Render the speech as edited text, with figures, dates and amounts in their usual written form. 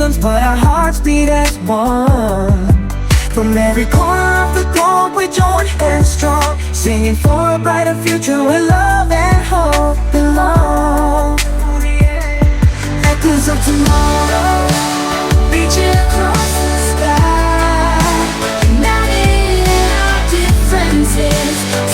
rhythms, but our hearts beat as one. From every corner of the globe we join hands strong, singing for a brighter future where love and hope belong. Echoes of tomorrow, reaching across the sky, united in our differences.